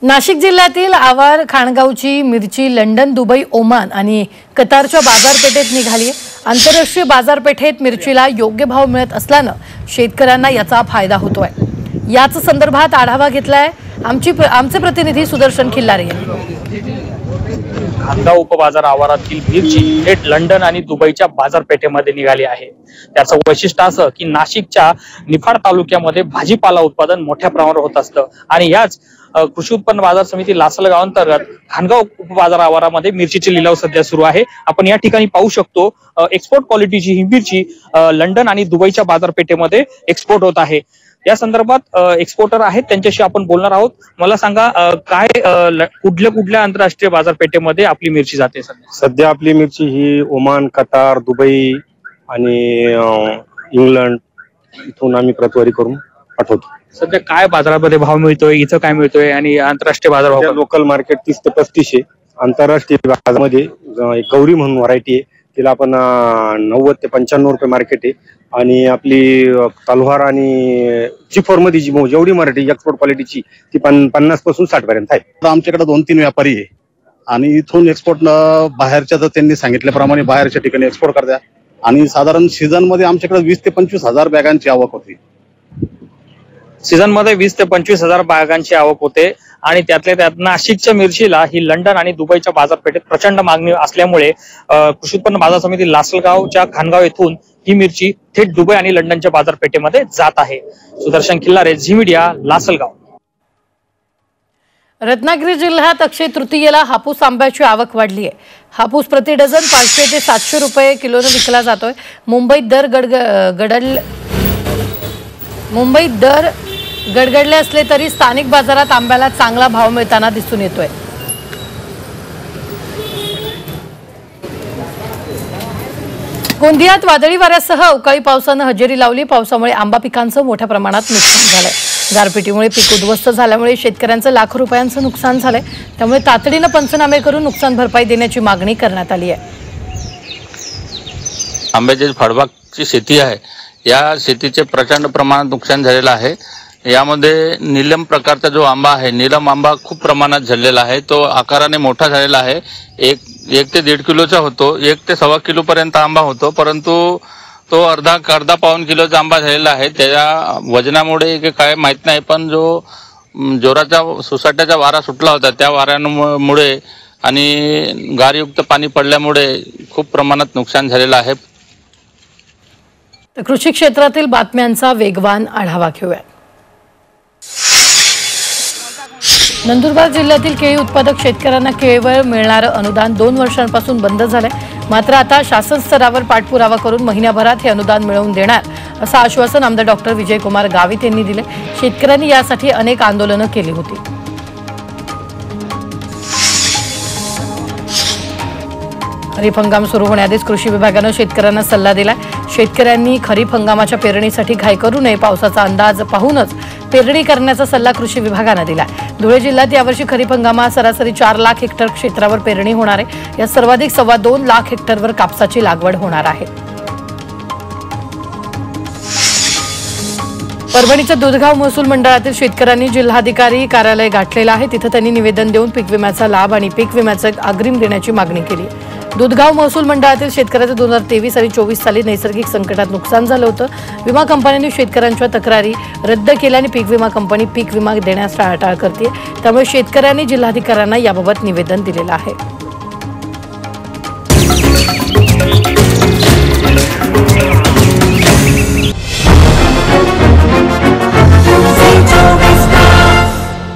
नाशिक जिल्ह्यातील आवार खाणगावची मिरची लंडन, दुबई, ओमान आणि कतारच्या बाजारपेठेत निघाली। आंतरराष्ट्रीय बाजारपेठेत मिरचीला योग्य भाव मिळत असल्याने शेतकऱ्यांना याचा फायदा होतोय। याच संदर्भात आढावा घेतलाय आमचे प्रतिनिधी सुदर्शन खिल्लारे यांनी। खाणगाव उपबाजार आवारातील मिरची थेट लंडन आणि दुबईच्या बाजारपेठेमध्ये निघाली आहे। त्याचं वैशिष्ट्य असं की नाशिकच्या निफाड तालुक्यामध्ये भाजीपाला उत्पादन मोठ्या प्रमाणावर होत असतं आणि याच कृषी उत्पन्न बाजार समिती लासलगाव अंतर्गत खाणगाव उपबाजार आवारामध्ये मिरचीचे लिलाव सध्या सुरू आहे। आपण या ठिकाणी पाहू शकतो एक्सपोर्ट क्वालिटीची ही मिरची लंडन आणि दुबईच्या बाजारपेठेमध्ये एक्सपोर्ट होत आहे। या संदर्भात एक्सपोर्टर आहेत, त्यांच्याशी आपण बोलणार आहोत। मला सांगा काय कुठल्या आंतरराष्ट्रीय बाजारपेठेमध्ये आपली मिरची जाते सध्या आपली मिरची ही ओमान, कतार, दुबई आणि इंग्लंड इथून आम्ही प्रतवारी करून पाठवतो। सध्या काय बाजारामध्ये भाव मिळतोय, इथं काय मिळतोय आणि आंतरराष्ट्रीय बाजार भाव? लोकल मार्केट 30 ते 35 आहे। आंतरराष्ट्रीय बाजारामध्ये गौरी म्हणून व्हरायटी आहे, तिला आपण 90 ते 95 रुपये मार्केट आहे। आणि आपली तलवार आणि चिफोर मध्ये जेवढी मराठी एक्सपोर्ट क्वालिटीची ती 50 पासून 60 पर्यंत आहे। आमच्याकडे 2-3 व्यापारी आहे आणि इथून एक्सपोर्ट बाहेरच्या तर त्यांनी सांगितल्याप्रमाणे बाहेरच्या ठिकाणी एक्सपोर्ट करतात आणि साधारण सीझन मध्ये आमच्याकडे 20 ते 25 हजार बॅगांची आवक होती। सीझन मध्ये 20 ते 25 हजार बॅगांची आवक होते आणि त्यातल्या त्यात नाशिकच्या मिरचीला ही लंडन आणि दुबईच्या बाजारपेठेत प्रचंड मागणी असल्यामुळे कृषी उत्पन्न बाजार समिती लासलगावच्या खाणगाव येथून ही मिरची थेट दुबई आणि लंडनच्या बाजारपेठेमध्ये जात आहे। Sudarshan Khillare, Zee Media, Lasalgaon. रत्नागिरी जिल्ह्यात अक्षय तृतीयेला हापूस आंब्याची आवक वाढली आहे। हापूस प्रति डझन 500 ते 700 रुपये किलोने विकला जातोय। मुंबईत दर गडगडले असले तरी स्थानिक बाजारात आंब्याला चांगला भाव मिळताना दिसून येतोय। गोंदियात वादळी वाऱ्यासह अवकाळी पावसाने हजेरी लावली। पावसामुळे आंबा पिकांचं मोठ्या प्रमाणात नुकसान झालंय। गारपिटीमुळे पीक उद्ध्वस्त झाल्यामुळे शेतकऱ्यांचं लाखो रुपयांचं नुकसान झालंय। त्यामुळे तातडीने पंचनामे करून नुकसान भरपाई देण्याची मागणी करण्यात आली आहे। आंब्याची फळबागची शेती आहे, या शेतीचे प्रचंड प्रमाणात नुकसान झालेलं आहे। यामध्ये नीलम प्रकारचा जो आंबा आहे, नीलम आंबा खूप प्रमाणात झालेला आहे। तो आकाराने मोठा झालेला आहे, एक ते 1.5 किलोचा होतो, 1 ते 1.25 किलो पर्यंत आंबा होतो, परंतु तो अर्धा पाऊण किलोचा आंबा झालेला आहे। त्याच्या वजनामुळे काय माहित नाही, पण जो जोराचा सुसाट्याचा वारा सुटला होता त्या वाऱ्यामुळे आणि गारयुक्त पाणी पडल्यामुळे खूप प्रमाणात नुकसान झालेलं आहे। कृषी क्षेत्रातील बातम्यांचा वेगवान आढावा घेऊया। नंदुरबार जिल्ह्यातील केळी उत्पादक शेतकऱ्यांना केळीवर मिळणारं अनुदान 2 वर्षांपासून बंद झालंय। मात्र आता शासन स्तरावर पाठपुरावा करून महिन्याभरात हे अनुदान मिळवून देणार असं आश्वासन आमदार डॉक्टर विजयकुमार गावित यांनी दिले। शेतकऱ्यांनी यासाठी अनेक आंदोलनं केली होती। खरीप हंगाम सुरू होण्याआधीच कृषी विभागाने शेतकऱ्यांना सल्ला दिलाय। शेतकऱ्यांनी खरीप हंगामाच्या पेरणीसाठी घाई करू नये, पावसाचा अंदाज पाहूनच पेरणी करण्याचा सल्ला कृषी विभागाने दिलाय। धुळे जिल्ह्यात यावर्षी खरीप हंगामात सरासरी 4 लाख हेक्टर क्षेत्रावर पेरणी होणार आहे। यात सर्वाधिक 2.25 लाख हेक्टरवर कापसाची लागवड होणार आहे। परभणीच्या दुधगाव महसूल मंडळातील शेतकऱ्यांनी जिल्हाधिकारी कार्यालय गाठलेलं आहे। तिथे त्यांनी निवेदन देऊन पीक विम्याचा लाभ आणि पीक विम्याचे अग्रिम देण्याची मागणी केली। दुधगाव महसूल मंडळातील शेतकऱ्याचं 2023 आणि 24 साली नैसर्गिक संकटात नुकसान झालं होतं। विमा कंपन्यांनी शेतकऱ्यांच्या तक्रारी रद्द केल्याने पीक विमा कंपनी पीक विमा देण्यास टाळाटाळ करते। त्यामुळे शेतकऱ्यांनी जिल्हाधिकाऱ्यांना याबाबत निवेदन दिलेलं आहे।